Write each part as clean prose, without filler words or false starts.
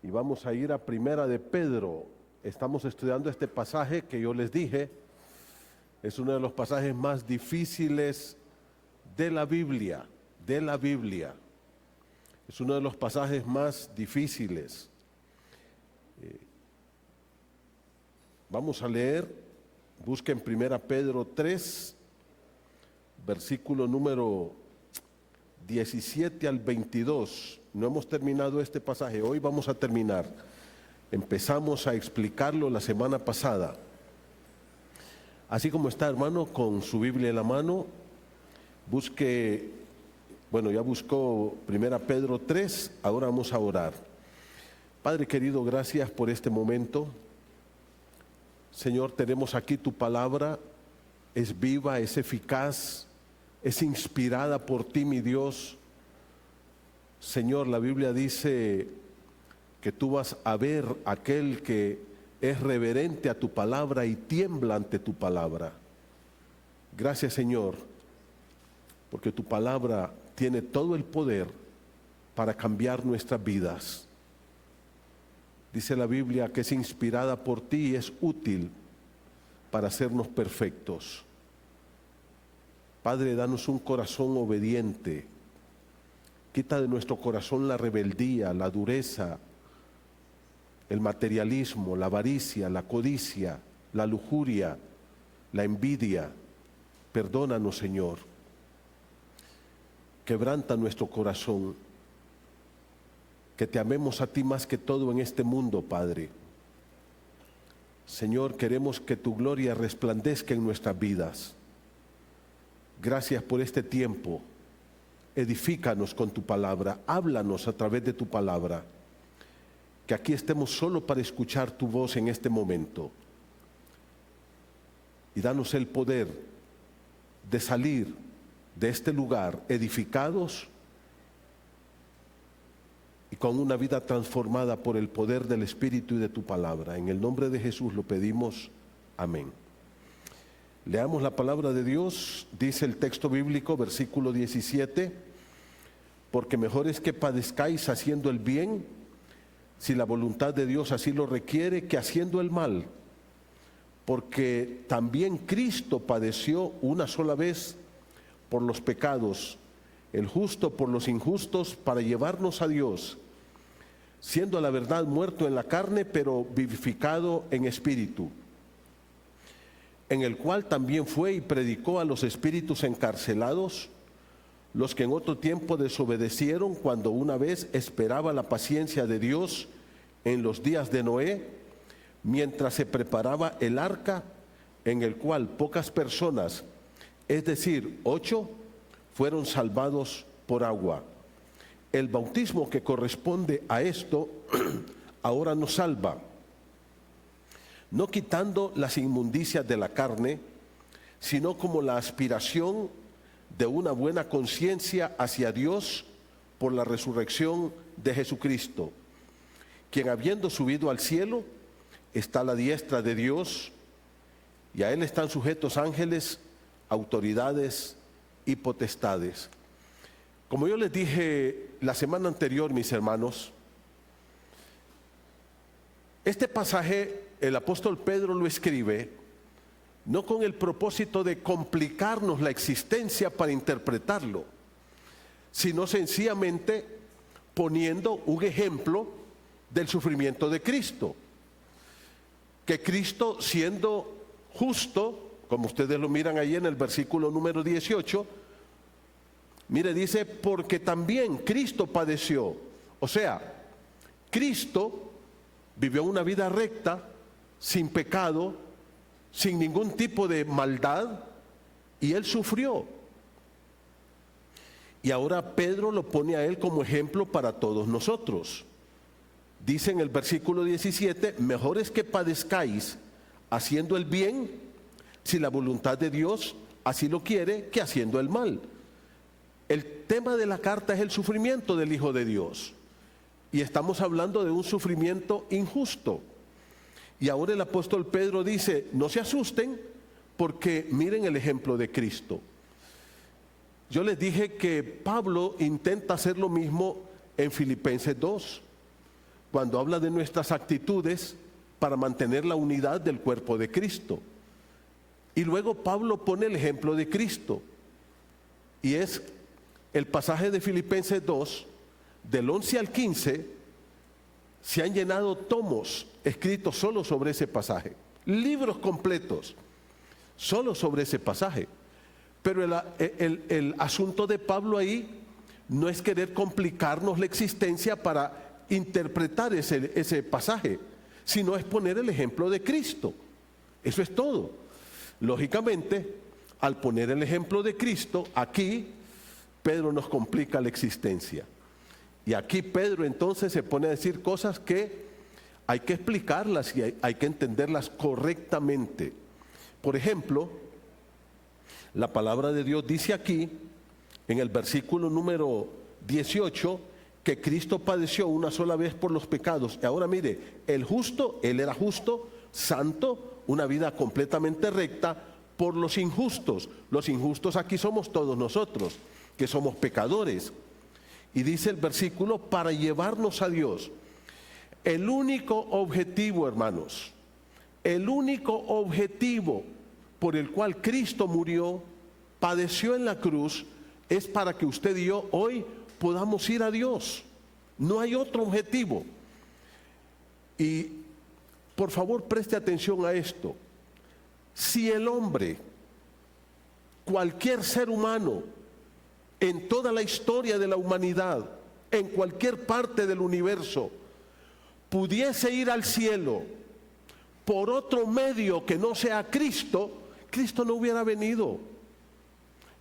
y vamos a ir a Primera de Pedro. Estamos estudiando este pasaje que yo les dije, es uno de los pasajes más difíciles de la Biblia, Es uno de los pasajes más difíciles. Vamos a leer, busquen Primera Pedro 3, versículo número 17 al 22. No hemos terminado este pasaje, hoy vamos a terminar. Empezamos a explicarlo la semana pasada. Así como está, hermano, con su Biblia en la mano, busque, ya buscó Primera Pedro 3, ahora vamos a orar. Padre querido, gracias por este momento. Señor, tenemos aquí tu palabra, es viva, es eficaz, es inspirada por ti, mi Dios. Señor, la Biblia dice que tú vas a ver a aquel que es reverente a tu palabra y tiembla ante tu palabra. Gracias, Señor, porque tu palabra tiene todo el poder para cambiar nuestras vidas. Dice la Biblia que es inspirada por ti y es útil para hacernos perfectos. Padre, danos un corazón obediente. Quita de nuestro corazón la rebeldía, la dureza, el materialismo, la avaricia, la codicia, la lujuria, la envidia. Perdónanos, Señor. Quebranta nuestro corazón. Que te amemos a ti más que todo en este mundo, Padre. Señor, queremos que tu gloria resplandezca en nuestras vidas. Gracias por este tiempo. Edifícanos con tu palabra, háblanos a través de tu palabra. Que aquí estemos solo para escuchar tu voz en este momento. Y danos el poder de salir de este lugar edificados y con una vida transformada por el poder del Espíritu y de tu palabra. En el nombre de Jesús lo pedimos. Amén. Leamos la palabra de Dios. Dice el texto bíblico, versículo 17: porque mejor es que padezcáis haciendo el bien, si la voluntad de Dios así lo requiere, que haciendo el mal. Porque también Cristo padeció una sola vez por los pecados, el justo por los injustos, para llevarnos a Dios, siendo a la verdad muerto en la carne, pero vivificado en espíritu, en el cual también fue y predicó a los espíritus encarcelados, los que en otro tiempo desobedecieron, cuando una vez esperaba la paciencia de Dios en los días de Noé, mientras se preparaba el arca, en el cual pocas personas, es decir, 8, fueron salvados por agua. El bautismo que corresponde a esto ahora nos salva, no quitando las inmundicias de la carne, sino como la aspiración de una buena conciencia hacia Dios por la resurrección de Jesucristo, quien habiendo subido al cielo, está a la diestra de Dios, y a él están sujetos ángeles, autoridades y potestades. Como yo les dije la semana anterior, mis hermanos, este pasaje el apóstol Pedro lo escribe no con el propósito de complicarnos la existencia para interpretarlo, sino sencillamente poniendo un ejemplo del sufrimiento de Cristo. Que Cristo, siendo justo, como ustedes lo miran ahí en el versículo número 18, mire, dice, porque también Cristo padeció. O sea, Cristo vivió una vida recta, sin pecado, sin ningún tipo de maldad, y él sufrió. Y ahora Pedro lo pone a él como ejemplo para todos nosotros. Dice en el versículo 17, mejor es que padezcáis haciendo el bien, si la voluntad de Dios así lo quiere, que haciendo el mal. El tema de la carta es el sufrimiento del Hijo de Dios. Y estamos hablando de un sufrimiento injusto. Y ahora el apóstol Pedro dice, no se asusten, porque miren el ejemplo de Cristo. Yo les dije que Pablo intenta hacer lo mismo en Filipenses 2. cuando habla de nuestras actitudes para mantener la unidad del cuerpo de Cristo. Y luego Pablo pone el ejemplo de Cristo, y es el pasaje de Filipenses 2, del 11 al 15, se han llenado tomos escritos solo sobre ese pasaje, libros completos, solo sobre ese pasaje. Pero el asunto de Pablo ahí no es querer complicarnos la existencia para interpretar ese pasaje, sino es poner el ejemplo de Cristo. Eso es todo. Lógicamente, al poner el ejemplo de Cristo, aquí Pedro nos complica la existencia. Y aquí Pedro entonces se pone a decir cosas que hay que explicarlas y hay que entenderlas correctamente. Por ejemplo, la palabra de Dios dice aquí, en el versículo número 18, que Cristo padeció una sola vez por los pecados. Y ahora mire, el justo, Él era justo, santo, una vida completamente recta, por los injustos. Los injustos aquí somos todos nosotros, que somos pecadores. Y dice el versículo, para llevarnos a Dios. El único objetivo, hermanos, el único objetivo por el cual Cristo murió, padeció en la cruz, es para que usted y yo hoy podamos ir a Dios. No hay otro objetivo. Y por favor preste atención a esto. Si el hombre, cualquier ser humano, en toda la historia de la humanidad, en cualquier parte del universo, pudiese ir al cielo por otro medio que no sea Cristo, Cristo no hubiera venido.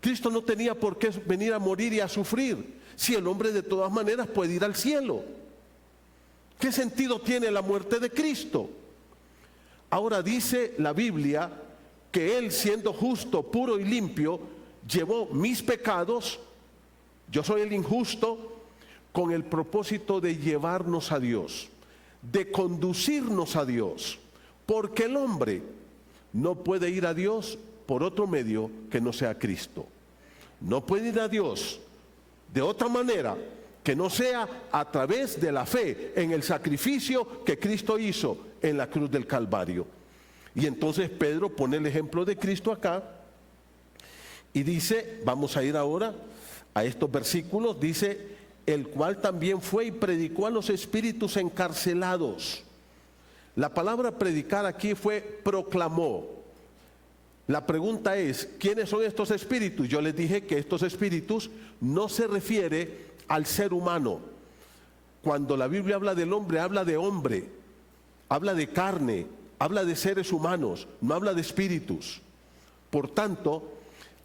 Cristo no tenía por qué venir a morir y a sufrir, si el hombre de todas maneras puede ir al cielo. ¿Qué sentido tiene la muerte de Cristo? Ahora dice la Biblia que Él, siendo justo, puro y limpio, llevó mis pecados, yo soy el injusto, con el propósito de llevarnos a Dios, de conducirnos a Dios, porque el hombre no puede ir a Dios por otro medio que no sea Cristo. No puede ir a Dios de otra manera que no sea a través de la fe en el sacrificio que Cristo hizo en la cruz del Calvario. Y entonces Pedro pone el ejemplo de Cristo acá y dice, vamos a ir ahora a estos versículos, dice, el cual también fue y predicó a los espíritus encarcelados. La palabra predicar aquí fue proclamó. La pregunta es, ¿quiénes son estos espíritus? Yo les dije que estos espíritus no se refiere al ser humano. Cuando la Biblia habla del hombre, habla de carne, habla de seres humanos, no habla de espíritus. Por tanto,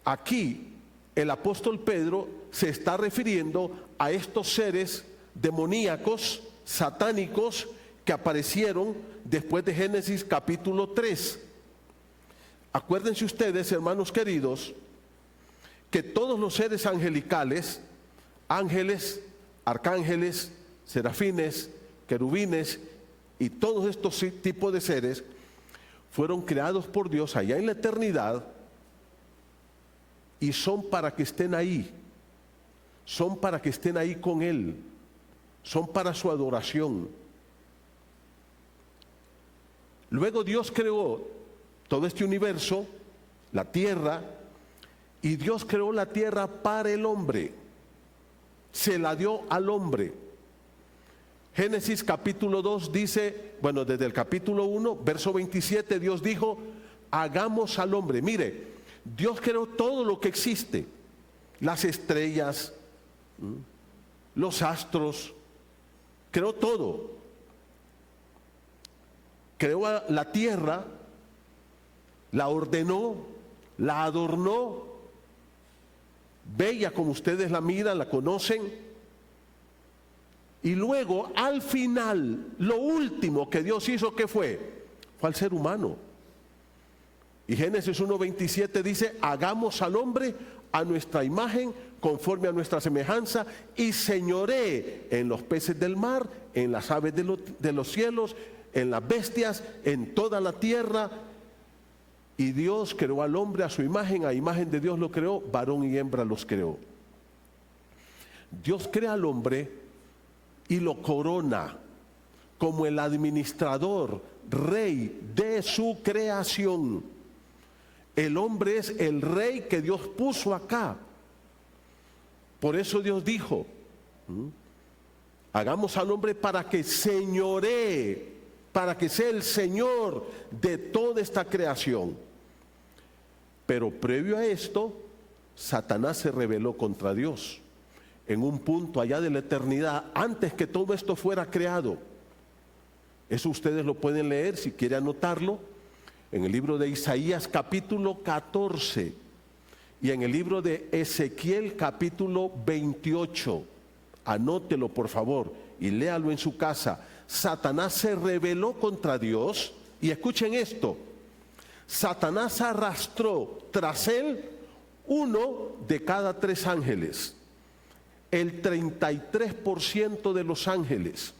aquí el apóstol Pedro se está refiriendo a estos seres demoníacos, satánicos, que aparecieron después de Génesis capítulo 3. Acuérdense ustedes, hermanos queridos, que todos los seres angelicales, ángeles, arcángeles, serafines, querubines y todos estos tipos de seres fueron creados por Dios allá en la eternidad y son para que estén ahí, son para que estén ahí con Él, son para su adoración. Luego Dios creó todo este universo, la tierra, y Dios creó la tierra para el hombre, se la dio al hombre. Génesis capítulo 2 dice, bueno, desde el capítulo 1, verso 27, Dios dijo, hagamos al hombre. Mire, Dios creó todo lo que existe, las estrellas, los astros, creó todo. Creó a la tierra, la ordenó, la adornó, bella como ustedes la miran, la conocen. Y luego, al final, lo último que Dios hizo, ¿qué fue? Fue al ser humano. Y Génesis 1:27 dice, hagamos al hombre a nuestra imagen, conforme a nuestra semejanza, y señoree en los peces del mar, en las aves de los cielos, en las bestias, en toda la tierra. Y Dios creó al hombre a su imagen, a imagen de Dios lo creó, varón y hembra los creó. Dios crea al hombre y lo corona como el administrador, rey de su creación. El hombre es el rey que Dios puso acá. Por eso Dios dijo, hagamos al hombre para que señoree, para que sea el Señor de toda esta creación. Pero previo a esto, Satanás se rebeló contra Dios en un punto allá de la eternidad, antes que todo esto fuera creado. Eso ustedes lo pueden leer si quieren anotarlo en el libro de Isaías capítulo 14 y en el libro de Ezequiel capítulo 28. Anótelo por favor y léalo en su casa. Satanás se rebeló contra Dios y escuchen esto: Satanás arrastró tras él uno de cada 3 ángeles, el 33% de los ángeles.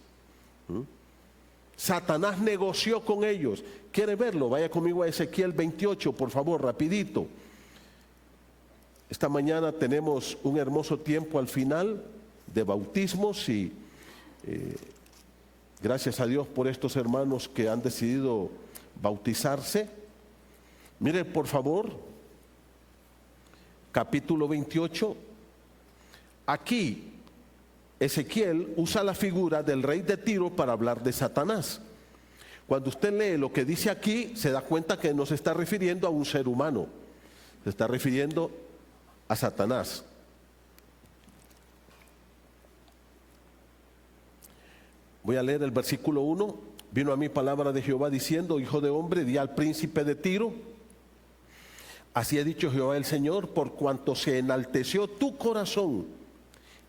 Satanás negoció con ellos. ¿Quiere verlo? Vaya conmigo a Ezequiel 28, por favor, rapidito. Esta mañana tenemos un hermoso tiempo al final de bautismos y gracias a Dios por estos hermanos que han decidido bautizarse. Mire, por favor, capítulo 28. Aquí Ezequiel usa la figura del rey de Tiro para hablar de Satanás. Cuando usted lee lo que dice aquí, se da cuenta que no se está refiriendo a un ser humano, se está refiriendo a Satanás. Voy a leer el versículo 1. Vino a mí palabra de Jehová diciendo: hijo de hombre, di al príncipe de Tiro, así ha dicho Jehová el Señor, por cuanto se enalteció tu corazón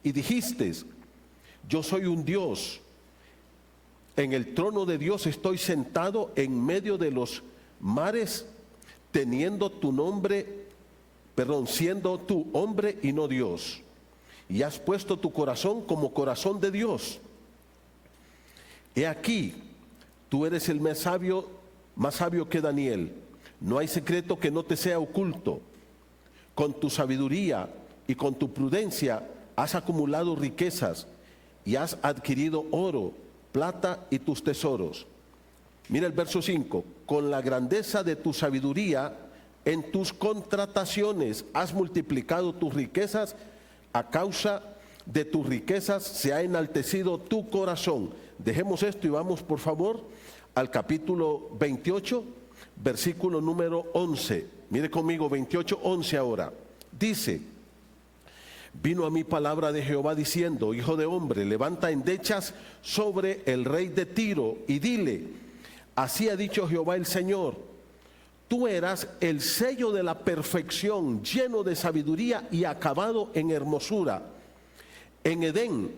y dijiste: yo soy un Dios, en el trono de Dios estoy sentado en medio de los mares, teniendo tu nombre, siendo tú hombre y no Dios, y has puesto tu corazón como corazón de Dios. He aquí, tú eres el más sabio que Daniel. No hay secreto que no te sea oculto. Con tu sabiduría y con tu prudencia has acumulado riquezas y has adquirido oro, plata y tus tesoros. Mira el verso 5. Con la grandeza de tu sabiduría en tus contrataciones has multiplicado tus riquezas. A causa de tus riquezas se ha enaltecido tu corazón. Dejemos esto y vamos por favor al capítulo 28, versículo número 11. Mire conmigo 28, 11 ahora. Dice: vino a mí palabra de Jehová diciendo: hijo de hombre, levanta endechas sobre el rey de Tiro y dile: así ha dicho Jehová el Señor, tú eras el sello de la perfección, lleno de sabiduría y acabado en hermosura. En Edén,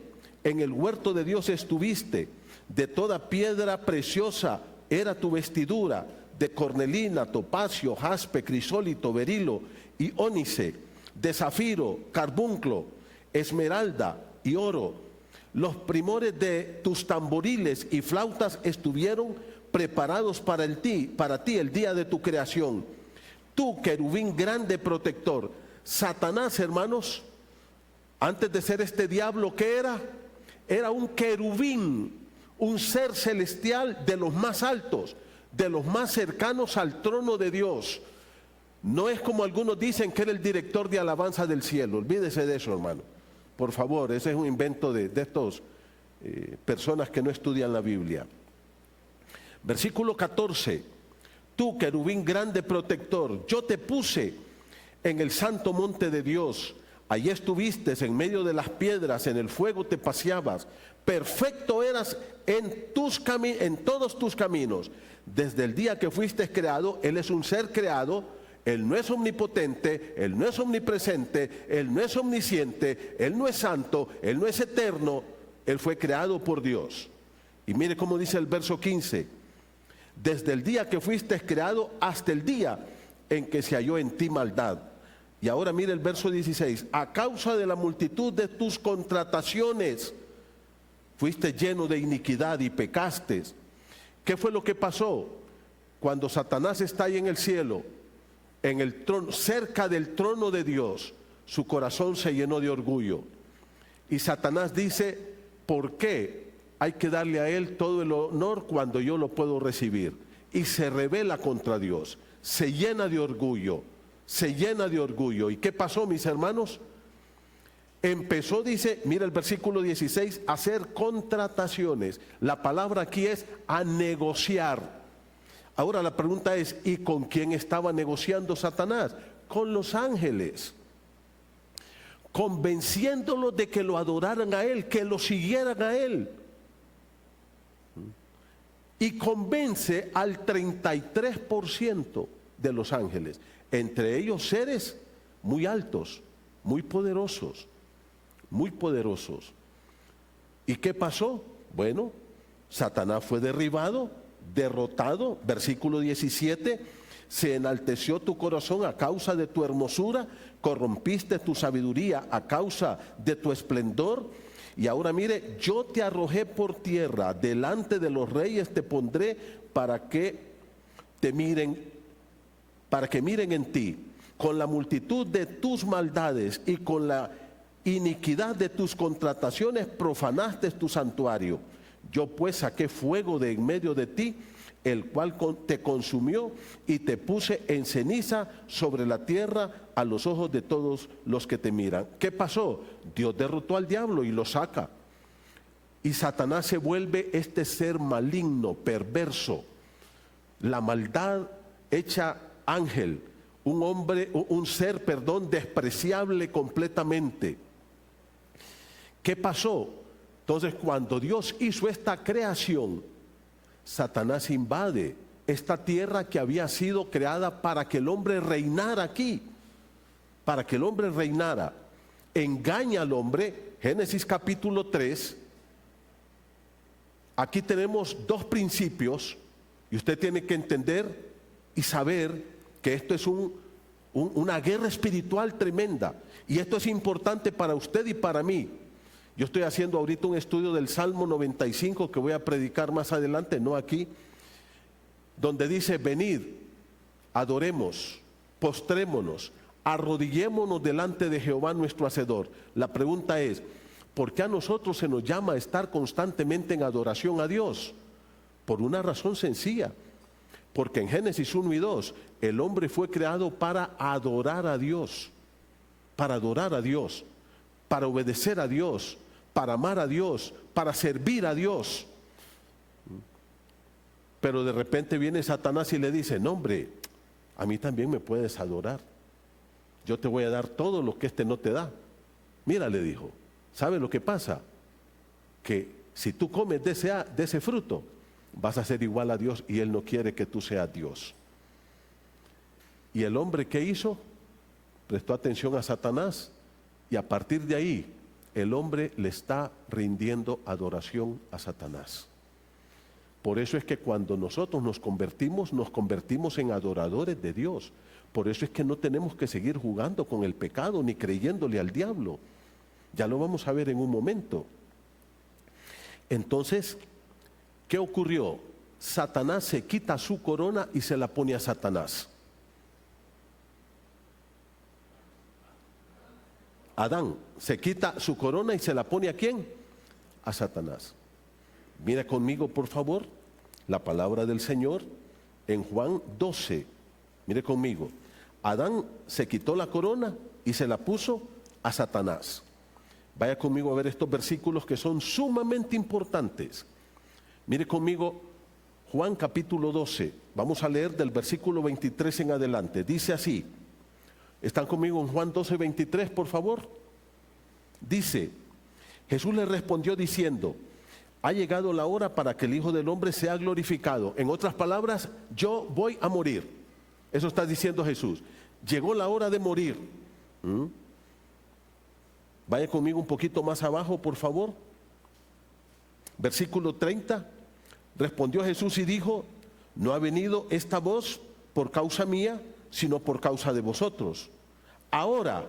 en el huerto de Dios estuviste, de toda piedra preciosa era tu vestidura, de cornelina, topacio, jaspe, crisólito, berilo y ónice, de zafiro, carbunclo, esmeralda y oro. Los primores de tus tamboriles y flautas estuvieron preparados para ti el día de tu creación. Tú, querubín grande protector. Satanás, hermanos, antes de ser este diablo, ¿qué era? Era un querubín, un ser celestial de los más altos, de los más cercanos al trono de Dios. No es como algunos dicen que era el director de alabanza del cielo. Olvídese de eso, hermano. Por favor, ese es un invento de estos personas que no estudian la Biblia. Versículo 14. Tú, querubín grande protector, yo te puse en el santo monte de Dios. Allí estuviste en medio de las piedras, en el fuego te paseabas. Perfecto eras en todos tus caminos. Desde el día que fuiste creado, Él es un ser creado. Él no es omnipotente, Él no es omnipresente, Él no es omnisciente, Él no es santo, Él no es eterno. Él fue creado por Dios. Y mire cómo dice el verso 15. Desde el día que fuiste creado hasta el día en que se halló en ti maldad. Y ahora mire el verso 16. A causa de la multitud de tus contrataciones, fuiste lleno de iniquidad y pecaste. ¿Qué fue lo que pasó? Cuando Satanás está ahí en el cielo, en el trono, cerca del trono de Dios, su corazón se llenó de orgullo. Y Satanás dice: ¿por qué hay que darle a Él todo el honor cuando yo lo puedo recibir. Y se rebela contra Dios, se llena de orgullo, se llena de orgullo. ¿Y qué pasó, mis hermanos? Empezó, dice, mira el versículo 16, a hacer contrataciones. La palabra aquí es a negociar. Ahora la pregunta es, ¿y con quién estaba negociando Satanás? Con los ángeles, convenciéndolos de que lo adoraran a Él, que lo siguieran a Él. Y convence al 33% de los ángeles, entre ellos seres muy altos, muy poderosos, muy poderosos. ¿Y qué pasó? Bueno, Satanás fue derribado, derrotado. Versículo 17, se enalteció tu corazón a causa de tu hermosura, corrompiste tu sabiduría a causa de tu esplendor. Y ahora mire, yo te arrojé por tierra, delante de los reyes te pondré para que te miren, para que miren en ti. Con la multitud de tus maldades y con la iniquidad de tus contrataciones profanaste tu santuario. Yo pues saqué fuego de en medio de ti, el cual te consumió, y te puse en ceniza sobre la tierra a los ojos de todos los que te miran. ¿Qué pasó? Dios derrotó al diablo y lo saca. Y Satanás se vuelve este ser maligno, perverso, la maldad hecha ángel, un hombre, un ser, despreciable completamente. ¿Qué pasó? Entonces, cuando Dios hizo esta creación, Satanás invade esta tierra que había sido creada para que el hombre reinara aquí, para que el hombre reinara. Engaña al hombre. Génesis capítulo 3. Aquí tenemos dos principios y usted tiene que entender y saber que esto es una guerra espiritual tremenda, y esto es importante para usted y para mí. Yo estoy haciendo ahorita un estudio del Salmo 95 que voy a predicar más adelante, no aquí, donde dice: venid, adoremos, postrémonos, arrodillémonos delante de Jehová nuestro Hacedor. La pregunta es, ¿por qué a nosotros se nos llama a estar constantemente en adoración a Dios? Por una razón sencilla, porque en Génesis 1 y 2 el hombre fue creado para adorar a Dios, para adorar a Dios, para obedecer a Dios, para amar a Dios, para servir a Dios. Pero de repente viene Satanás y le dice: no, hombre, a mí también me puedes adorar, yo te voy a dar todo lo que este no te da. Mira, le dijo, ¿sabe lo que pasa? Que si tú comes de ese fruto, vas a ser igual a Dios, y Él no quiere que tú seas Dios. Y el hombre, ¿qué hizo? Prestó atención a Satanás, y a partir de ahí el hombre le está rindiendo adoración a Satanás. Por eso es que cuando nosotros nos convertimos en adoradores de Dios. Por eso es que no tenemos que seguir jugando con el pecado ni creyéndole al diablo. Ya lo vamos a ver en un momento. Entonces, ¿qué ocurrió? Satanás se quita su corona y se la pone a Satanás. Adán se quita su corona y se la pone ¿a quién? A Satanás. Mira conmigo, por favor, la palabra del Señor en Juan 12. Mire conmigo. Adán se quitó la corona y se la puso a Satanás. Vaya conmigo a ver estos versículos que son sumamente importantes. Mire conmigo Juan capítulo 12. Vamos a leer del versículo 23 en adelante. Dice así. ¿Están conmigo en Juan 12, 23, por favor? Dice: Jesús le respondió diciendo: ha llegado la hora para que el Hijo del Hombre sea glorificado. En otras palabras, yo voy a morir. Eso está diciendo Jesús. Llegó la hora de morir. Vaya conmigo un poquito más abajo, por favor. Versículo 30. Respondió Jesús y dijo: no ha venido esta voz por causa mía, sino por causa de vosotros. Ahora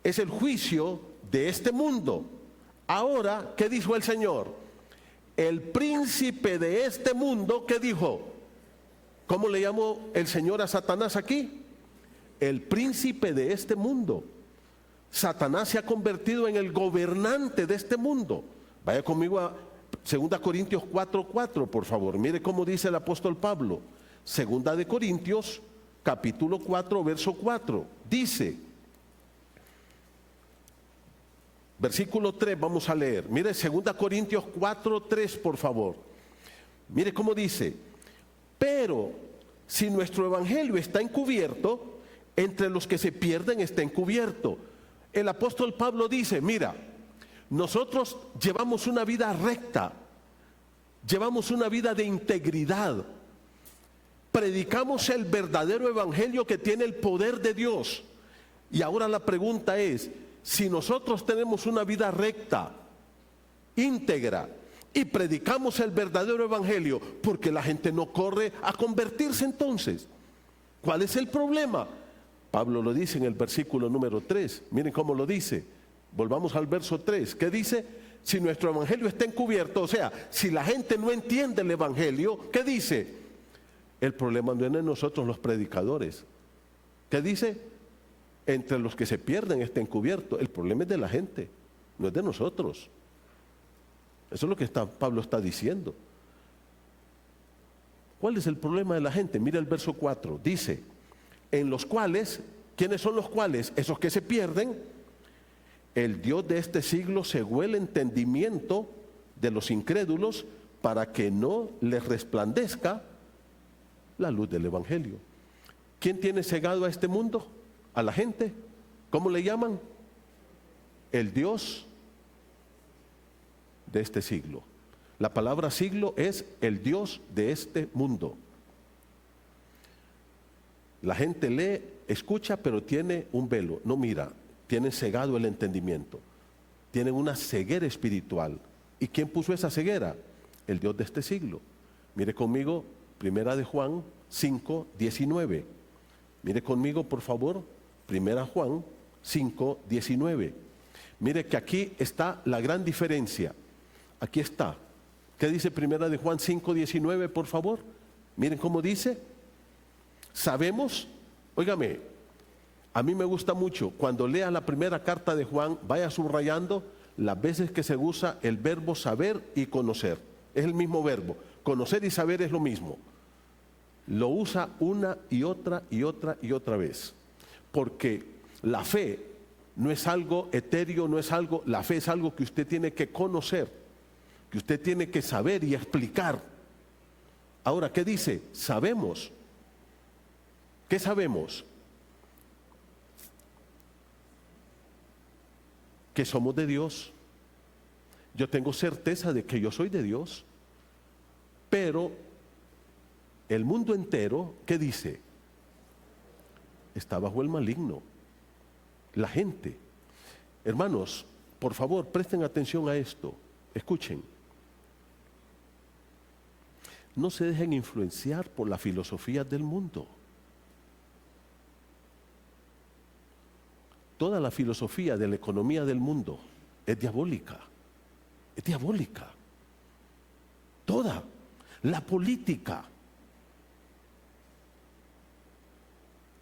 es el juicio de este mundo. Ahora, ¿qué dijo el Señor? El príncipe de este mundo, ¿qué dijo? ¿Cómo le llamó el Señor a Satanás aquí? El príncipe de este mundo. Satanás se ha convertido en el gobernante de este mundo. Vaya conmigo Segunda Corintios 4:4, por favor. Mire cómo dice el apóstol Pablo. Segunda de Corintios, capítulo 4, verso 4. Dice, versículo 3, vamos a leer. Mire, Segunda Corintios 4:3, por favor. Mire cómo dice: pero si nuestro evangelio está encubierto, entre los que se pierden está encubierto. El apóstol Pablo dice, mira, nosotros llevamos una vida recta, llevamos una vida de integridad, predicamos el verdadero evangelio que tiene el poder de Dios. Y ahora la pregunta es, si nosotros tenemos una vida recta, íntegra, y predicamos el verdadero evangelio, ¿por qué la gente no corre a convertirse entonces? ¿Cuál es el problema? Pablo lo dice en el versículo número 3. Miren cómo lo dice. Volvamos al verso 3. ¿Qué dice? Si nuestro evangelio está encubierto, o sea, si la gente no entiende el evangelio, ¿qué dice? El problema no es de nosotros los predicadores. ¿Qué dice? Entre los que se pierden está encubierto. El problema es de la gente, no es de nosotros. Eso es lo que Pablo está diciendo. ¿Cuál es el problema de la gente? Mira el verso 4. Dice, en los cuales, ¿quiénes son los cuales? Esos que se pierden. El Dios de este siglo cegó el entendimiento de los incrédulos para que no les resplandezca la luz del evangelio. ¿Quién tiene cegado a este mundo? A la gente. ¿Cómo le llaman? El Dios de este siglo. La palabra siglo es el Dios de este mundo. La gente lee, escucha, pero tiene un velo, no mira, tiene cegado el entendimiento, tienen una ceguera espiritual. ¿Y quién puso esa ceguera? El Dios de este siglo. Mire conmigo, Primera de Juan 5:19. Mire conmigo, por favor, Primera Juan 5:19. Mire que aquí está la gran diferencia. Aquí está. ¿Qué dice Primera de Juan 5:19, por favor? Miren cómo dice. Sabemos, óigame, a mí me gusta mucho, cuando lea la primera carta de Juan, vaya subrayando las veces que se usa el verbo saber y conocer. Es el mismo verbo. Conocer y saber es lo mismo. Lo usa una y otra y otra y otra vez. Porque la fe no es algo etéreo, no es algo, la fe es algo que usted tiene que conocer, que usted tiene que saber y explicar. Ahora, ¿qué dice? Sabemos. ¿Qué sabemos? Que somos de Dios. Yo tengo certeza de que yo soy de Dios. Pero el mundo entero, ¿qué dice? Está bajo el maligno. La gente. Hermanos, por favor, presten atención a esto. Escuchen. No se dejen influenciar por la filosofía del mundo. Toda la filosofía de la economía del mundo es diabólica. Es diabólica. Toda. La política.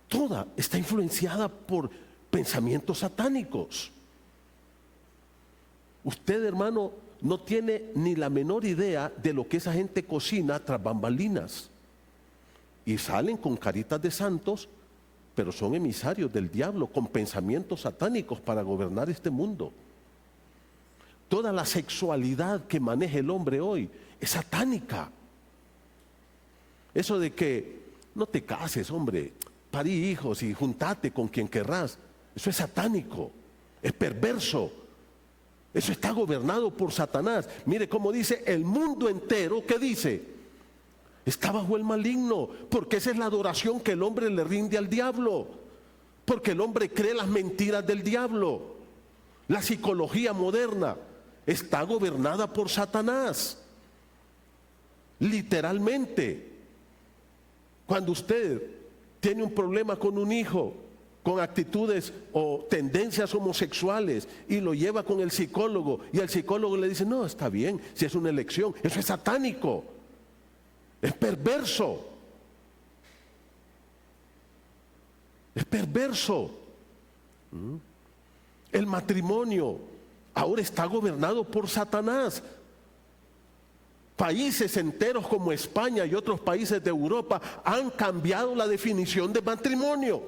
Toda está influenciada por pensamientos satánicos. Usted, hermano, no tiene ni la menor idea de lo que esa gente cocina tras bambalinas. Y salen con caritas de santos, pero son emisarios del diablo con pensamientos satánicos para gobernar este mundo. Toda la sexualidad que maneja el hombre hoy es satánica. Eso de que no te cases, hombre, parí hijos y juntate con quien querrás, eso es satánico, es perverso. Eso está gobernado por Satanás. Mire cómo dice el mundo entero, ¿qué dice? Está bajo el maligno, porque esa es la adoración que el hombre le rinde al diablo, porque el hombre cree las mentiras del diablo. La psicología moderna está gobernada por Satanás, literalmente. Cuando usted tiene un problema con un hijo, con actitudes o tendencias homosexuales, y lo lleva con el psicólogo, y el psicólogo le dice, no, está bien, si es una elección, eso es satánico. Es perverso. Es perverso. El matrimonio ahora está gobernado por Satanás. Países enteros como España y otros países de Europa han cambiado la definición de matrimonio.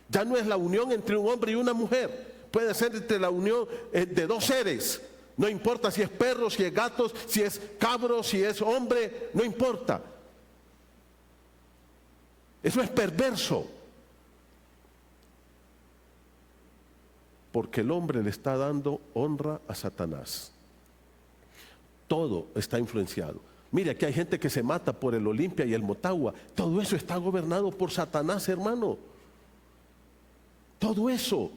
Ya no es la unión entre un hombre y una mujer. Puede ser entre la unión de dos seres. No importa si es perro, si es gato, si es cabro, si es hombre, no importa. Eso es perverso. Porque el hombre le está dando honra a Satanás. Todo está influenciado. Mire, aquí hay gente que se mata por el Olimpia y el Motagua. Todo eso está gobernado por Satanás, hermano. Todo eso.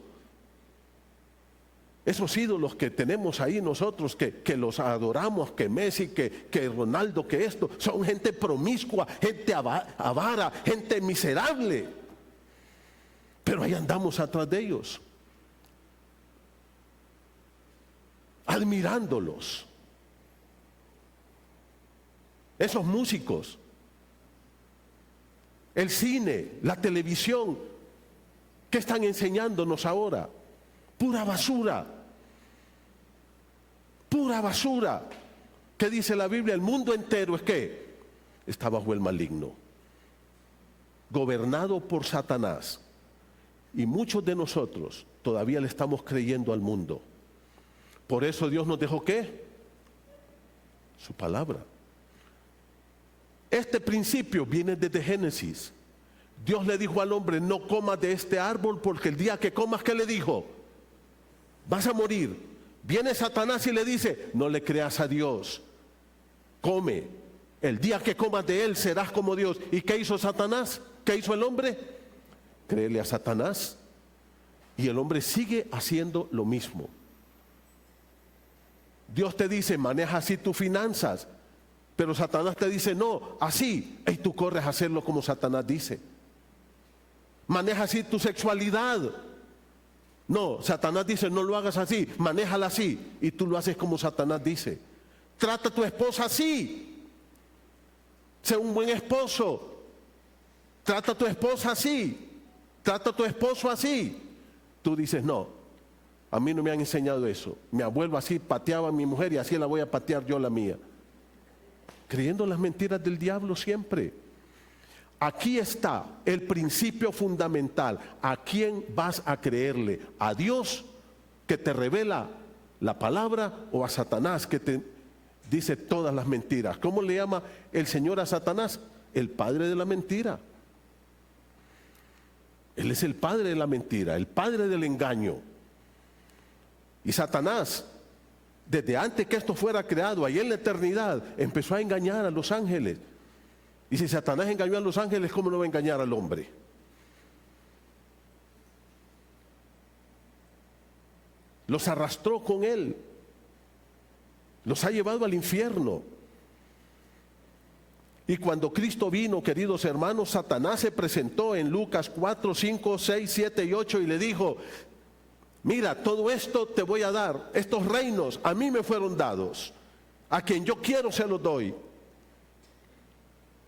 Esos ídolos que tenemos ahí nosotros, que los adoramos, que Messi, que Ronaldo, que esto, son gente promiscua, gente avara, gente miserable. Pero ahí andamos atrás de ellos, admirándolos. Esos músicos, el cine, la televisión, ¿qué están enseñándonos ahora? Pura basura. Pura basura. ¿Qué dice la Biblia? El mundo entero es que está bajo el maligno, gobernado por Satanás. Y muchos de nosotros todavía le estamos creyendo al mundo. Por eso Dios nos dejó ¿qué? Su palabra. Este principio viene desde Génesis. Dios le dijo al hombre: no comas de este árbol, porque el día que comas, ¿qué le dijo? Vas a morir. Viene Satanás y le dice: no le creas a Dios, come. El día que comas de él serás como Dios. ¿Y qué hizo Satanás? ¿Qué hizo el hombre? Créele a Satanás. Y el hombre sigue haciendo lo mismo. Dios te dice: maneja así tus finanzas. Pero Satanás te dice: no, así. Y tú corres a hacerlo como Satanás dice. Maneja así tu sexualidad. No, Satanás dice: no lo hagas así, manéjala así. Y tú lo haces como Satanás dice. Trata a tu esposa así. Sé un buen esposo. Trata a tu esposa así. Trata a tu esposo así. Tú dices: no, a mí no me han enseñado eso. Mi abuelo así pateaba a mi mujer y así la voy a patear yo la mía. Creyendo las mentiras del diablo siempre. Aquí está el principio fundamental. ¿A quién vas a creerle? ¿A Dios, que te revela la palabra, o a Satanás, que te dice todas las mentiras? ¿Cómo le llama el Señor a Satanás? El padre de la mentira. Él es el padre de la mentira, el padre del engaño. Y Satanás, desde antes que esto fuera creado, ahí en la eternidad, empezó a engañar a los ángeles. Y si Satanás engañó a los ángeles, ¿cómo no va a engañar al hombre? Los arrastró con él. Los ha llevado al infierno. Y cuando Cristo vino, queridos hermanos, Satanás se presentó en Lucas 4, 5, 6, 7 y 8 y le dijo: mira, todo esto te voy a dar, estos reinos a mí me fueron dados, a quien yo quiero se los doy.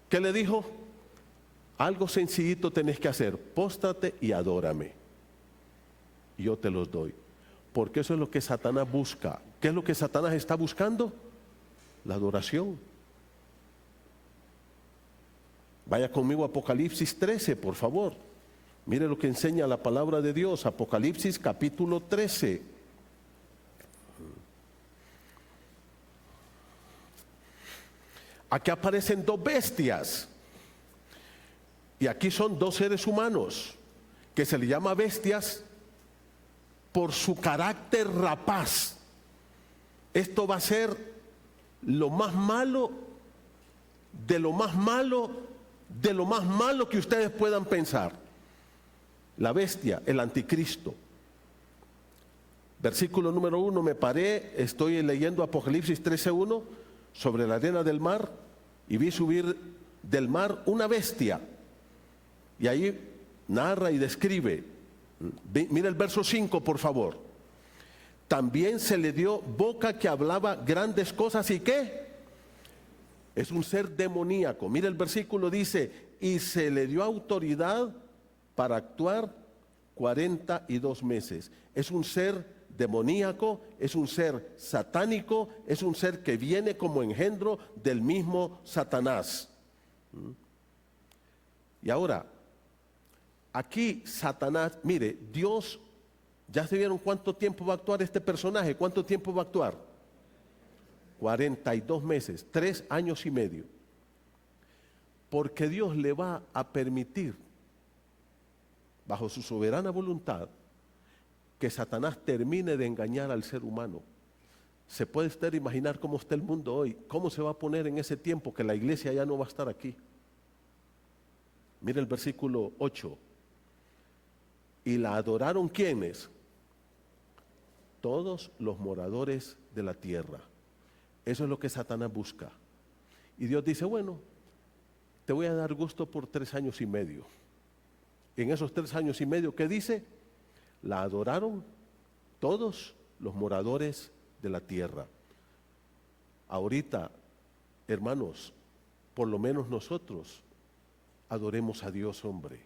¿Qué le dijo? Algo sencillito tenés que hacer: póstrate y adórame, y yo te los doy. Porque eso es lo que Satanás busca. ¿Qué es lo que Satanás está buscando? La adoración. Vaya conmigo a Apocalipsis 13, por favor. Mire lo que enseña la palabra de Dios. Apocalipsis capítulo 13. Aquí aparecen dos bestias. Y aquí son dos seres humanos que se les llama bestias por su carácter rapaz. Esto va a ser lo más malo, de lo más malo, de lo más malo que ustedes puedan pensar. La bestia, el anticristo. Versículo número 1, me paré, estoy leyendo Apocalipsis 13:1, sobre la arena del mar, y vi subir del mar una bestia. Y ahí narra y describe. Mira el verso 5, por favor. También se le dio boca que hablaba grandes cosas. ¿Y qué? Es un ser demoníaco. Mira el versículo, dice: y se le dio autoridad para actuar 42 meses. Es un ser demoníaco, es un ser satánico, es un ser que viene como engendro del mismo Satanás. Y ahora, aquí Satanás, mire, Dios, ¿ya se vieron cuánto tiempo va a actuar este personaje? ¿Cuánto tiempo va a actuar? 42 meses, 3 años y medio. Porque Dios le va a permitir, bajo su soberana voluntad, que Satanás termine de engañar al ser humano. ¿Se puede usted imaginar cómo está el mundo hoy? ¿Cómo se va a poner en ese tiempo que la iglesia ya no va a estar aquí? Mire el versículo 8. Y la adoraron ¿quiénes? Todos los moradores de la tierra. Eso es lo que Satanás busca. Y Dios dice, bueno, te voy a dar gusto por 3 años y medio. En esos 3 años y medio, ¿qué dice? La adoraron todos los moradores de la tierra. Ahorita, hermanos, por lo menos nosotros adoremos a Dios, hombre.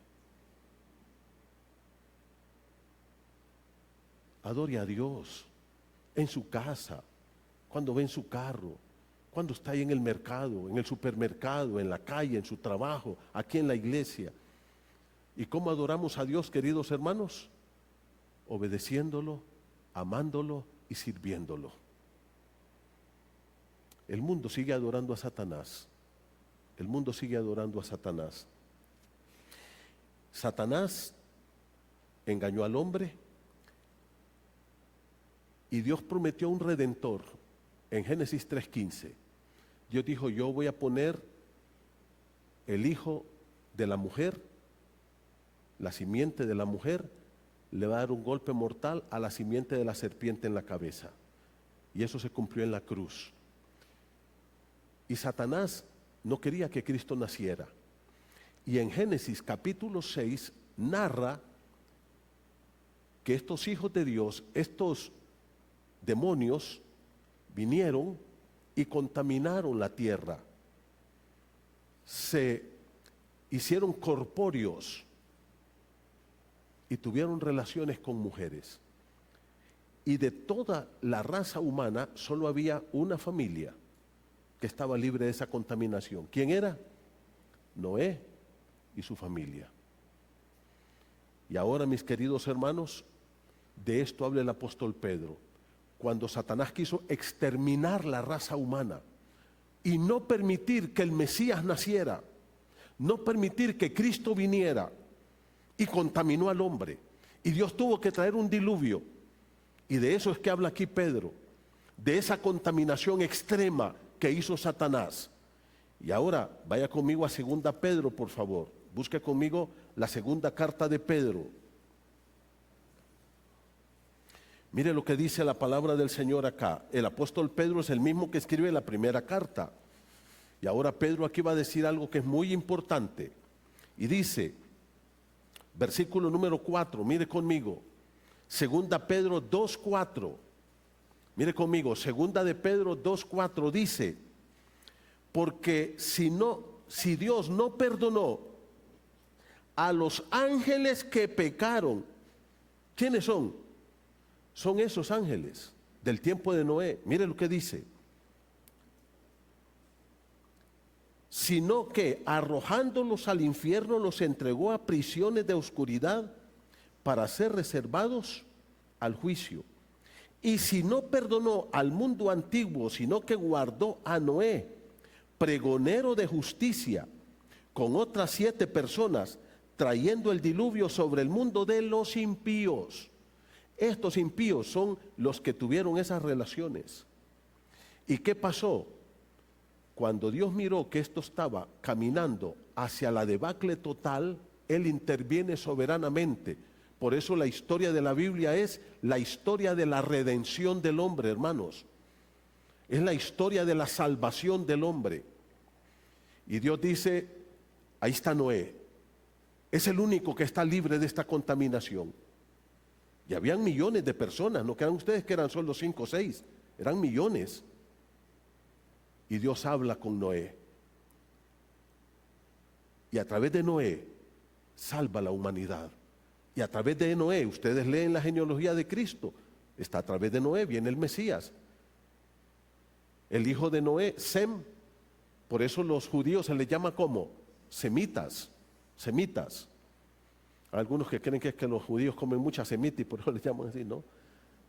Adore a Dios en su casa, cuando ve en su carro, cuando está ahí en el mercado, en el supermercado, en la calle, en su trabajo, aquí en la iglesia. ¿Y cómo adoramos a Dios, queridos hermanos? Obedeciéndolo, amándolo y sirviéndolo. El mundo sigue adorando a Satanás. El mundo sigue adorando a Satanás. Satanás engañó al hombre y Dios prometió un redentor. En Génesis 3:15, Dios dijo, yo voy a poner el hijo de la mujer, la simiente de la mujer, le va a dar un golpe mortal a la simiente de la serpiente en la cabeza. Y eso se cumplió en la cruz. Y Satanás no quería que Cristo naciera. Y en Génesis capítulo 6 narra que estos hijos de Dios, estos demonios, vinieron y contaminaron la tierra. Se hicieron corpóreos y tuvieron relaciones con mujeres. Y de toda la raza humana solo había una familia que estaba libre de esa contaminación. ¿Quién era? Noé y su familia. Y ahora, mis queridos hermanos, de esto habla el apóstol Pedro. Cuando Satanás quiso exterminar la raza humana y no permitir que el Mesías naciera, no permitir que Cristo viniera, y contaminó al hombre, y Dios tuvo que traer un diluvio, y de eso es que habla aquí Pedro, de esa contaminación extrema que hizo Satanás. Y ahora vaya conmigo a 2 Pedro, por favor, busque conmigo la 2ª carta de Pedro. Mire lo que dice la palabra del Señor acá. El apóstol Pedro es el mismo que escribe la primera carta. Y ahora Pedro aquí va a decir algo que es muy importante. Y dice, versículo número 4, mire conmigo. 2 Pedro 2:4. Mire conmigo, 2 de Pedro 2:4 dice, porque si Dios no perdonó a los ángeles que pecaron, ¿quiénes son? Son esos ángeles del tiempo de Noé. Mire lo que dice. Sino que arrojándolos al infierno los entregó a prisiones de oscuridad para ser reservados al juicio. Y si no perdonó al mundo antiguo, sino que guardó a Noé, pregonero de justicia, con otras 7 personas, trayendo el diluvio sobre el mundo de los impíos. Estos impíos son los que tuvieron esas relaciones. ¿Y qué pasó? Cuando Dios miró que esto estaba caminando hacia la debacle total, Él interviene soberanamente. Por eso la historia de la Biblia es la historia de la redención del hombre, hermanos. Es la historia de la salvación del hombre. Y Dios dice, ahí está Noé. Es el único que está libre de esta contaminación. Y habían millones de personas, no crean ustedes que eran solo 5 o 6, eran millones. Y Dios habla con Noé. Y a través de Noé salva a la humanidad. Y a través de Noé, ustedes leen la genealogía de Cristo, Está a través de Noé, viene el Mesías. El hijo de Noé, Sem. Por eso los judíos se les llama como semitas, semitas. Hay algunos que creen que es que los judíos comen mucha semita y por eso les llaman así, ¿no?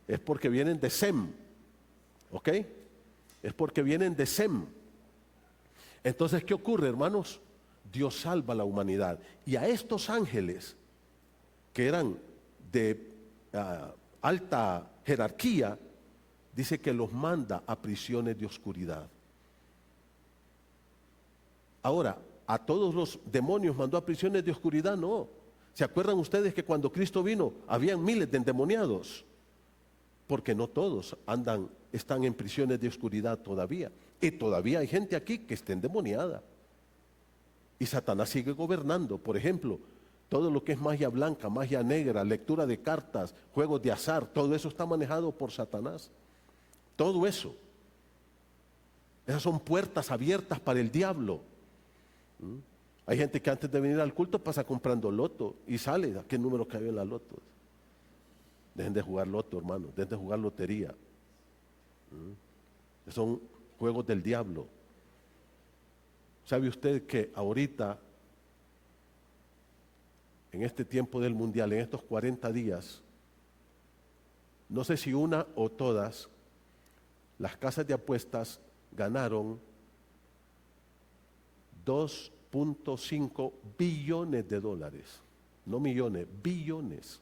Es porque vienen de Sem, ¿ok? Es porque vienen de Sem. Entonces, ¿qué ocurre, hermanos? Dios salva a la humanidad. Y a estos ángeles, que eran de alta jerarquía, dice que los manda a prisiones de oscuridad. Ahora, ¿a todos los demonios mandó a prisiones de oscuridad? No. ¿Se acuerdan ustedes que cuando Cristo vino habían miles de endemoniados? Porque no todos están en prisiones de oscuridad todavía. Y todavía hay gente aquí que está endemoniada. Y Satanás sigue gobernando. Por ejemplo, todo lo que es magia blanca, magia negra, lectura de cartas, juegos de azar, todo eso está manejado por Satanás. Todo eso. Esas son puertas abiertas para el diablo. Hay gente que antes de venir al culto pasa comprando loto y sale, ¿a qué número cayó en la loto? Dejen de jugar loto, hermano, dejen de jugar lotería. Son juegos del diablo. ¿Sabe usted que ahorita, en este tiempo del mundial, en estos 40 días, no sé si una o todas, las casas de apuestas ganaron 2.5 billones de dólares? No millones, billones.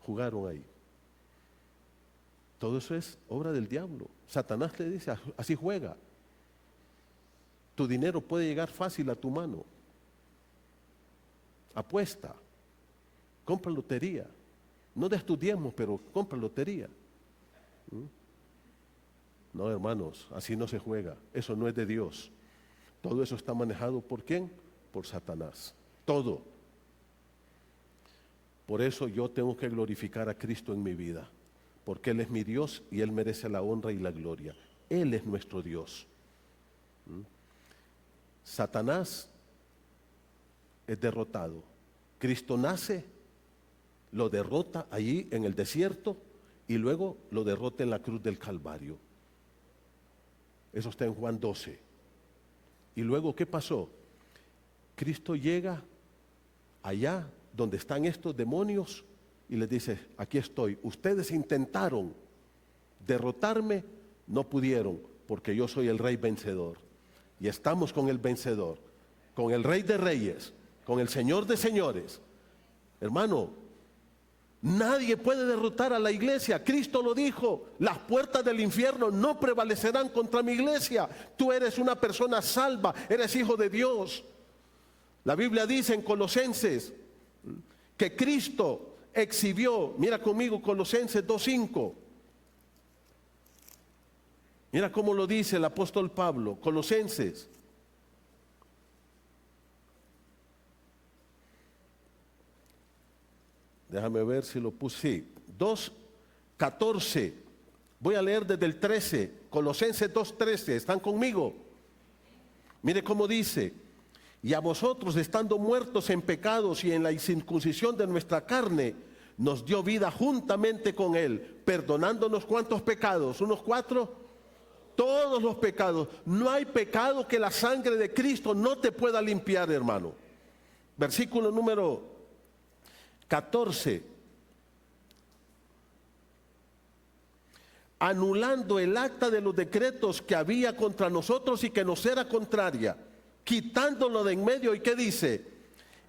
Jugaron ahí. Todo eso es obra del diablo. Satanás le dice, así juega. Tu dinero puede llegar fácil a tu mano. Apuesta. Compra lotería. No des tus diezmos, pero compra lotería. No, hermanos, así no se juega. Eso no es de Dios. Todo eso está manejado ¿por quién? Por Satanás. Todo. Por eso yo tengo que glorificar a Cristo en mi vida, porque Él es mi Dios y Él merece la honra y la gloria. Él es nuestro Dios. Satanás es derrotado. Cristo nace, lo derrota allí en el desierto y luego lo derrota en la cruz del Calvario. Eso está en Juan 12. Y luego, ¿qué pasó? Cristo llega allá donde están estos demonios y les dice, aquí estoy. Ustedes intentaron derrotarme, no pudieron, porque yo soy el Rey vencedor. Y estamos con el vencedor, con el Rey de Reyes, con el Señor de Señores. Hermano, nadie puede derrotar a la iglesia. Cristo lo dijo, las puertas del infierno no prevalecerán contra mi iglesia. Tú eres una persona salva, eres hijo de Dios. La Biblia dice en Colosenses que Cristo exhibió, mira conmigo Colosenses 2:5. Mira cómo lo dice el apóstol Pablo, Colosenses. Déjame ver si lo puse. Sí, 2:14. Voy a leer desde el 13. Colosenses 2:13. ¿Están conmigo? Mire cómo dice. Y a vosotros, estando muertos en pecados y en la incircuncisión de nuestra carne, nos dio vida juntamente con Él, perdonándonos ¿cuántos pecados? ¿Unos 4? Todos los pecados. No hay pecado que la sangre de Cristo no te pueda limpiar, hermano. Versículo número 14. Anulando el acta de los decretos que había contra nosotros y que nos era contraria, quitándolo de en medio. ¿Y qué dice?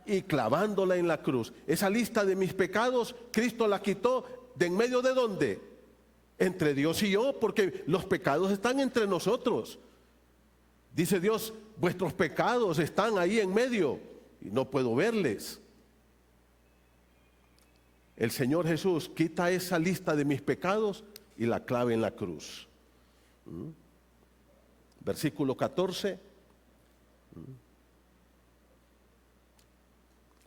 Y clavándola en la cruz. Esa lista de mis pecados, Cristo la quitó de en medio. ¿De dónde? Entre Dios y yo, porque los pecados están entre nosotros. Dice Dios, vuestros pecados están ahí en medio y no puedo verles. El Señor Jesús quita esa lista de mis pecados y la clava en la cruz. Versículo 14.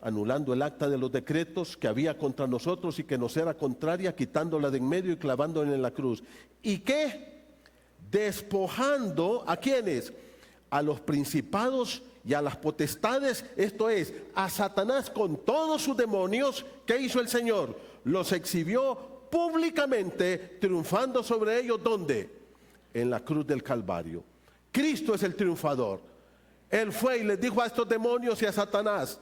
Anulando el acta de los decretos que había contra nosotros y que nos era contraria, quitándola de en medio y clavándola en la cruz. ¿Y qué? Despojando ¿a quiénes? A los principados y a las potestades, esto es, a Satanás con todos sus demonios. ¿Qué hizo el Señor? Los exhibió públicamente, triunfando sobre ellos. ¿Dónde? En la cruz del Calvario. Cristo es el triunfador. Él fue y les dijo a estos demonios y a Satanás: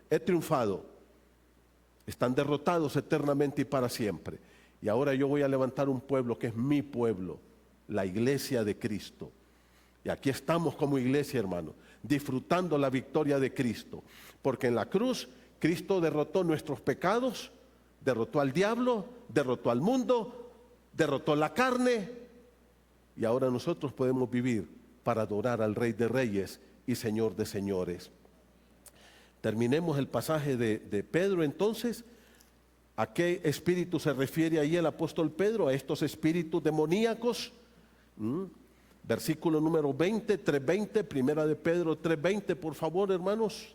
he triunfado. Están derrotados eternamente y para siempre. Y ahora yo voy a levantar un pueblo que es mi pueblo, la iglesia de Cristo. Y aquí estamos como iglesia, hermano, disfrutando la victoria de Cristo. Porque en la cruz Cristo derrotó nuestros pecados, derrotó al diablo, derrotó al mundo, derrotó la carne. Y ahora nosotros podemos vivir para adorar al Rey de Reyes y Señor de Señores. Terminemos el pasaje de Pedro entonces. ¿A qué espíritu se refiere ahí el apóstol Pedro? A estos espíritus demoníacos. Versículo número 20, 3:20, primera de Pedro 3:20, por favor, hermanos.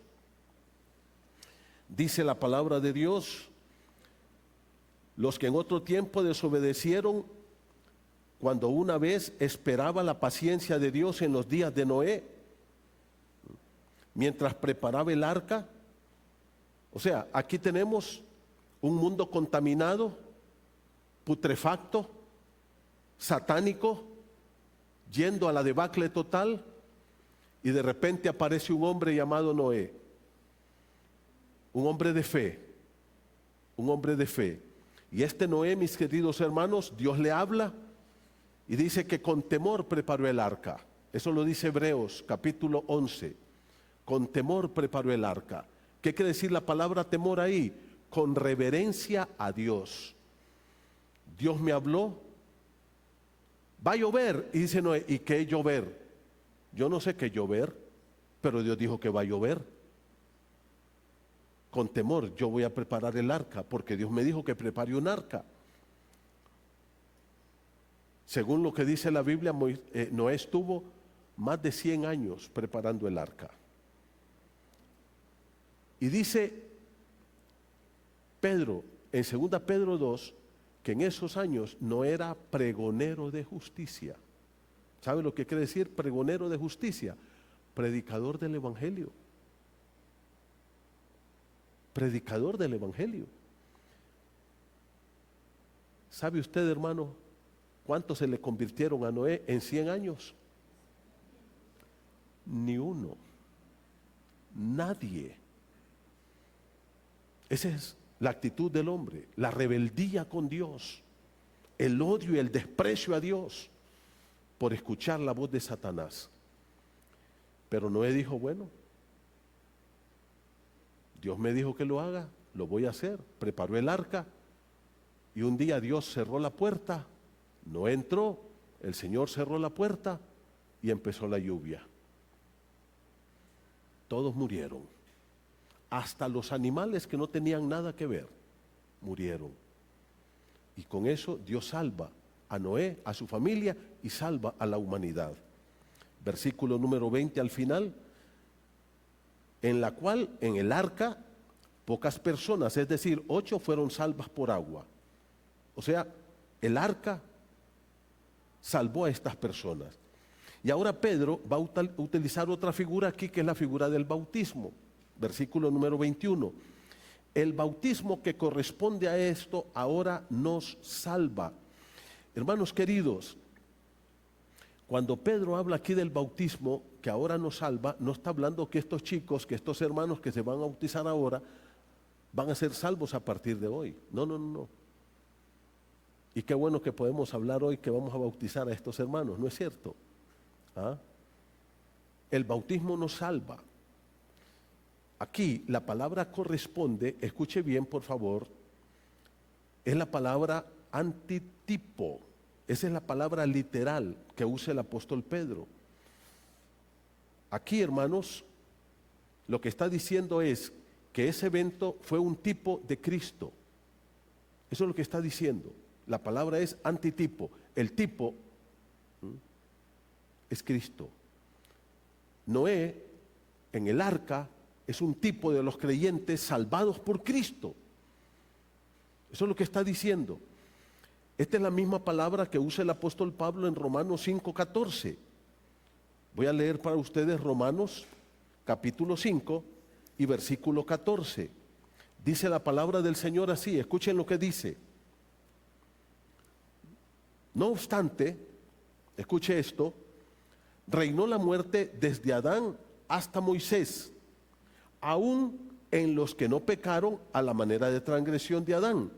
Dice la palabra de Dios: los que en otro tiempo desobedecieron, cuando una vez esperaba la paciencia de Dios en los días de Noé, mientras preparaba el arca. O sea, aquí tenemos un mundo contaminado, putrefacto, satánico, yendo a la debacle total, y de repente aparece un hombre llamado Noé, un hombre de fe, un hombre de fe. Y este Noé, mis queridos hermanos, Dios le habla y dice que con temor preparó el arca. Eso lo dice Hebreos capítulo 11. Con temor preparó el arca. ¿Qué quiere decir la palabra temor ahí? Con reverencia a Dios. Dios me habló, va a llover, y dice Noé: ¿y qué es llover? Yo no sé qué es llover, pero Dios dijo que va a llover. Con temor yo voy a preparar el arca, porque Dios me dijo que prepare un arca. Según lo que dice la Biblia, Noé estuvo más de 100 años preparando el arca. Y dice Pedro, en 2 Pedro 2, que en esos años no era pregonero de justicia. ¿Sabe lo que quiere decir pregonero de justicia? Predicador del Evangelio. Predicador del Evangelio. ¿Sabe usted, hermano, cuántos se le convirtieron a Noé en 100 años? Ni uno. Nadie. Esa es la actitud del hombre, la rebeldía con Dios, el odio y el desprecio a Dios por escuchar la voz de Satanás. Pero Noé dijo: bueno, Dios me dijo que lo haga, lo voy a hacer. Preparó el arca y un día Dios cerró la puerta, no entró, el Señor cerró la puerta y empezó la lluvia. Todos murieron. Hasta los animales que no tenían nada que ver, murieron. Y con eso Dios salva a Noé, a su familia, y salva a la humanidad. Versículo número 20 al final: en la cual, en el arca, pocas personas, es decir, 8 fueron salvas por agua. O sea, el arca salvó a estas personas. Y ahora Pedro va a utilizar otra figura aquí, que es la figura del bautismo. Versículo número 21. El bautismo que corresponde a esto ahora nos salva. Hermanos queridos, cuando Pedro habla aquí del bautismo que ahora nos salva, no está hablando que estos chicos, que estos hermanos que se van a bautizar ahora, van a ser salvos a partir de hoy. No, no, no, no. Y qué bueno que podemos hablar hoy que vamos a bautizar a estos hermanos, ¿no es cierto? ¿Ah? El bautismo nos salva. Aquí la palabra corresponde, escuche bien por favor, es la palabra antitipo. Esa es la palabra literal que usa el apóstol Pedro. Aquí, hermanos, lo que está diciendo es que ese evento fue un tipo de Cristo. Eso es lo que está diciendo. La palabra es antitipo. El tipo es Cristo. Noé, en el arca, es un tipo de los creyentes salvados por Cristo. Eso es lo que está diciendo. Esta es la misma palabra que usa el apóstol Pablo en Romanos 5:14. Voy a leer para ustedes Romanos capítulo 5 y versículo 14. Dice la palabra del Señor así, escuchen lo que dice. No obstante, escuche esto, reinó la muerte desde Adán hasta Moisés, aún en los que no pecaron a la manera de transgresión de Adán,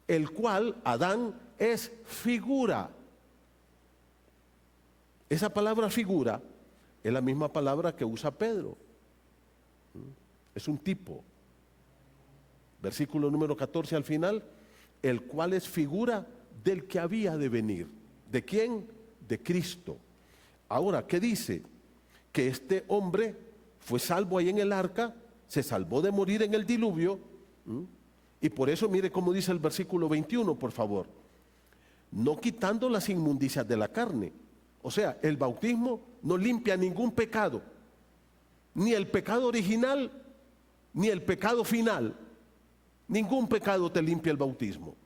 el cual Adán es figura. Esa palabra figura es la misma palabra que usa Pedro. Es un tipo. Versículo número 14 al final, el cual es figura del que había de venir. ¿De quién? De Cristo. Ahora, ¿qué dice? Que este hombre fue salvo ahí en el arca, se salvó de morir en el diluvio, y por eso mire cómo dice el versículo 21, por favor. No quitando las inmundicias de la carne. O sea, el bautismo no limpia ningún pecado, ni el pecado original, ni el pecado final. Ningún pecado te limpia el bautismo.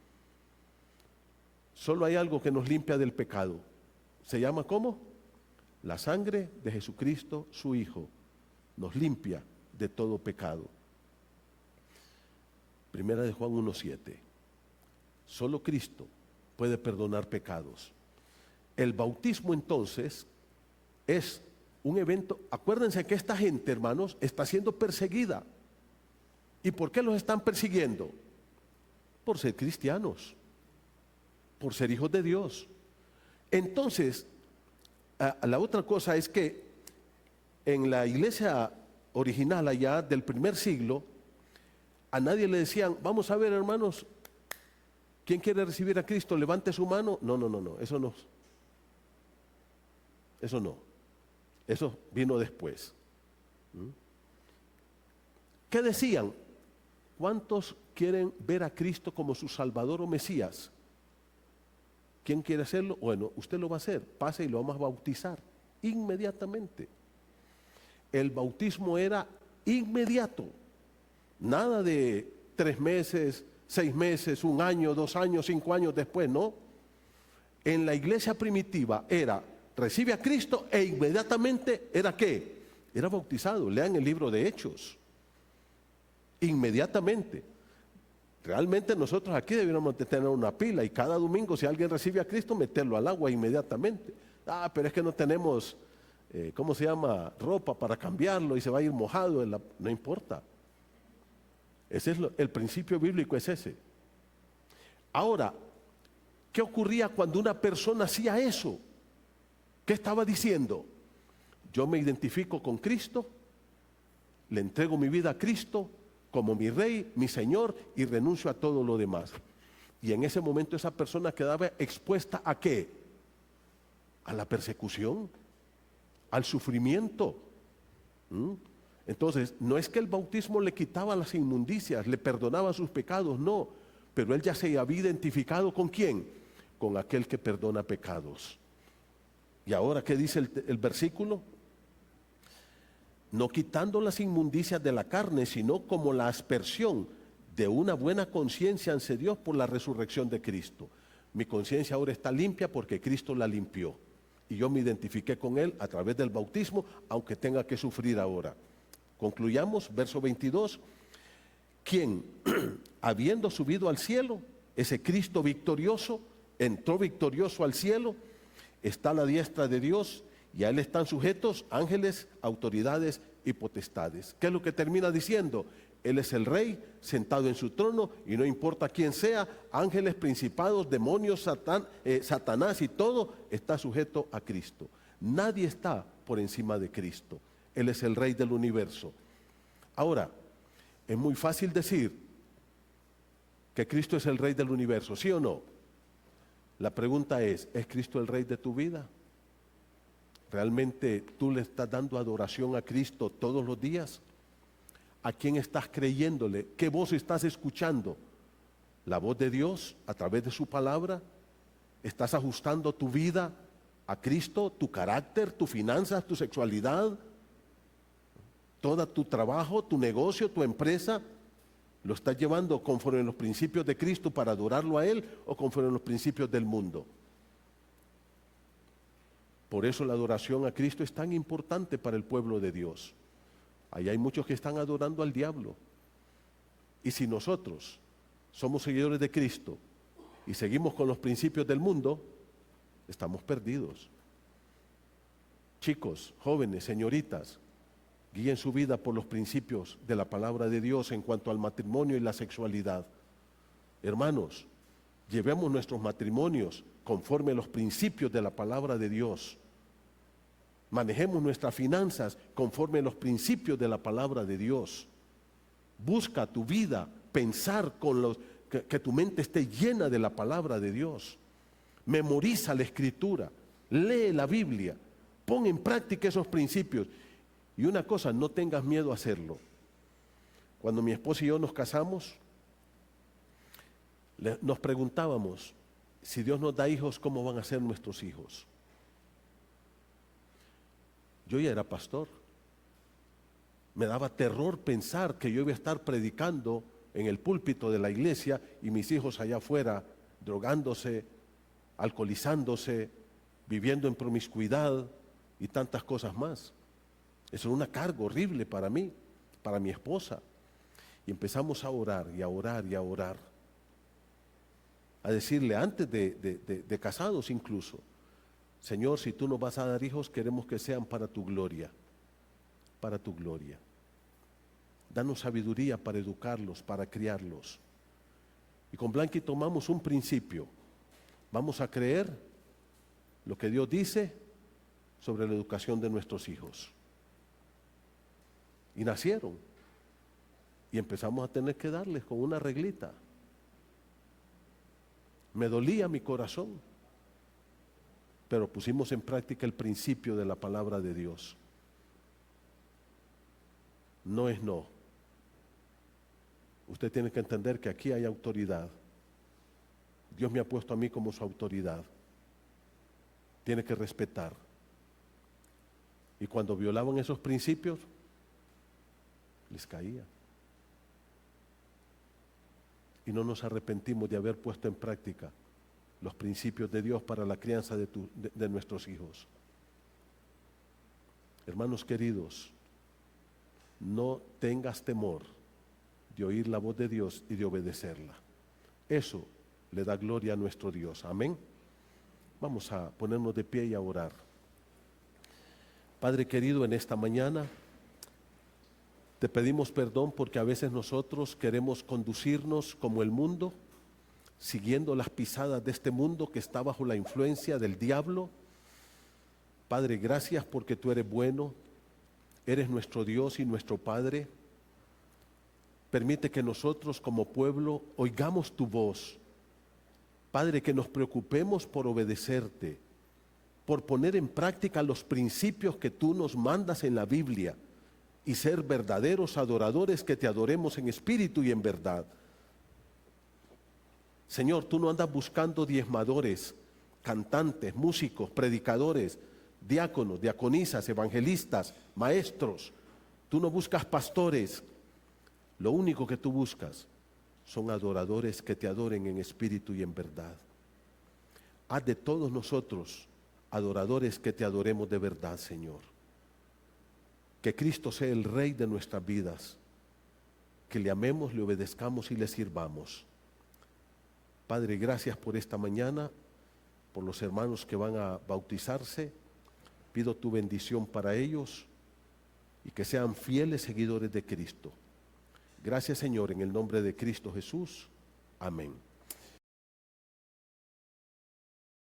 Solo hay algo que nos limpia del pecado. ¿Se llama cómo? La sangre de Jesucristo, su Hijo, nos limpia de todo pecado. Primera de Juan 1:7. Solo Cristo puede perdonar pecados. El bautismo entonces es un evento. Acuérdense que esta gente, hermanos, está siendo perseguida. ¿Y por qué los están persiguiendo? Por ser cristianos, por ser hijos de Dios. Entonces, la otra cosa es que en la iglesia original allá del primer siglo, a nadie le decían, vamos a ver, hermanos, ¿quién quiere recibir a Cristo? Levante su mano. No, eso no. Eso no. Eso vino después. ¿Qué decían? ¿Cuántos quieren ver a Cristo como su Salvador o Mesías? ¿Quién quiere hacerlo? Bueno, usted lo va a hacer. Pase y lo vamos a bautizar inmediatamente. El bautismo era inmediato. Nada de 3 meses, 6 meses, 1 año, 2 años, 5 años después, no. En la iglesia primitiva era, recibe a Cristo e inmediatamente era ¿qué? Era bautizado. Lean el libro de Hechos. Inmediatamente. Realmente nosotros aquí deberíamos de tener una pila y cada domingo si alguien recibe a Cristo meterlo al agua inmediatamente. Pero es que no tenemos, ¿cómo se llama? Ropa para cambiarlo y se va a ir mojado. No importa. Ese es el principio bíblico, es ese. Ahora, ¿qué ocurría cuando una persona hacía eso? ¿Qué estaba diciendo? Yo me identifico con Cristo, le entrego mi vida a Cristo como mi Rey, mi Señor, y renuncio a todo lo demás. Y en ese momento esa persona quedaba expuesta ¿a qué? A la persecución, al sufrimiento. Entonces, no es que el bautismo le quitaba las inmundicias, le perdonaba sus pecados, no. Pero él ya se había identificado ¿con quién? Con aquel que perdona pecados. Y ahora, ¿qué dice el versículo? No quitando las inmundicias de la carne, sino como la aspersión de una buena conciencia ante Dios por la resurrección de Cristo. Mi conciencia ahora está limpia porque Cristo la limpió. Y yo me identifiqué con Él a través del bautismo, aunque tenga que sufrir ahora. Concluyamos, verso 22. Quien, habiendo subido al cielo, ese Cristo victorioso, entró victorioso al cielo, está a la diestra de Dios, y a Él están sujetos ángeles, autoridades y potestades. ¿Qué es lo que termina diciendo? Él es el Rey, sentado en su trono, y no importa quién sea, ángeles, principados, demonios, Satanás y todo, está sujeto a Cristo. Nadie está por encima de Cristo. Él es el Rey del universo. Ahora, es muy fácil decir que Cristo es el Rey del universo, ¿sí o no? La pregunta ¿es Cristo el Rey de tu vida? ¿Realmente tú le estás dando adoración a Cristo todos los días? ¿A quién estás creyéndole? ¿Qué voz estás escuchando? ¿La voz de Dios a través de su palabra? ¿Estás ajustando tu vida a Cristo, tu carácter, tus finanzas, tu sexualidad? ¿Todo tu trabajo, tu negocio, tu empresa? ¿Lo estás llevando conforme a los principios de Cristo para adorarlo a Él o conforme a los principios del mundo? Por eso la adoración a Cristo es tan importante para el pueblo de Dios. Ahí hay muchos que están adorando al diablo. Y si nosotros somos seguidores de Cristo y seguimos con los principios del mundo, estamos perdidos. Chicos, jóvenes, señoritas, guíen su vida por los principios de la palabra de Dios en cuanto al matrimonio y la sexualidad. Hermanos, llevemos nuestros matrimonios conforme a los principios de la palabra de Dios. Manejemos nuestras finanzas conforme a los principios de la palabra de Dios. Busca tu vida, pensar que tu mente esté llena de la palabra de Dios. Memoriza la Escritura, lee la Biblia, pon en práctica esos principios. Y una cosa, no tengas miedo a hacerlo. Cuando mi esposa y yo nos casamos, nos preguntábamos, si Dios nos da hijos, ¿cómo van a ser nuestros hijos? Yo ya era pastor. Me daba terror pensar que yo iba a estar predicando en el púlpito de la iglesia y mis hijos allá afuera drogándose, alcoholizándose, viviendo en promiscuidad y tantas cosas más. Eso era una carga horrible para mí, para mi esposa. Y empezamos a orar y a orar y a orar. A decirle antes de casados incluso, Señor, si tú nos vas a dar hijos, queremos que sean para tu gloria, para tu gloria. Danos sabiduría para educarlos, para criarlos. Y con Blanqui tomamos un principio. Vamos a creer lo que Dios dice sobre la educación de nuestros hijos. Y nacieron. Y empezamos a tener que darles con una reglita. Me dolía mi corazón. Pero pusimos en práctica el principio de la palabra de Dios. No es no. Usted tiene que entender que aquí hay autoridad. Dios me ha puesto a mí como su autoridad. Tiene que respetar. Y cuando violaban esos principios, les caía. Y no nos arrepentimos de haber puesto en práctica los principios de Dios para la crianza de nuestros hijos. Hermanos queridos, no tengas temor de oír la voz de Dios y de obedecerla. Eso le da gloria a nuestro Dios. Amén. Vamos a ponernos de pie y a orar. Padre querido, en esta mañana te pedimos perdón porque a veces nosotros queremos conducirnos como el mundo, siguiendo las pisadas de este mundo que está bajo la influencia del diablo. Padre, gracias porque tú eres bueno, eres nuestro Dios y nuestro Padre. Permite que nosotros como pueblo oigamos tu voz. Padre, que nos preocupemos por obedecerte, por poner en práctica los principios que tú nos mandas en la Biblia y ser verdaderos adoradores que te adoremos en espíritu y en verdad. Señor, tú no andas buscando diezmadores, cantantes, músicos, predicadores, diáconos, diaconisas, evangelistas, maestros. Tú no buscas pastores. Lo único que tú buscas son adoradores que te adoren en espíritu y en verdad. Haz de todos nosotros adoradores que te adoremos de verdad, Señor. Que Cristo sea el Rey de nuestras vidas. Que le amemos, le obedezcamos y le sirvamos. Padre, gracias por esta mañana, por los hermanos que van a bautizarse. Pido tu bendición para ellos y que sean fieles seguidores de Cristo. Gracias, Señor, en el nombre de Cristo Jesús. Amén.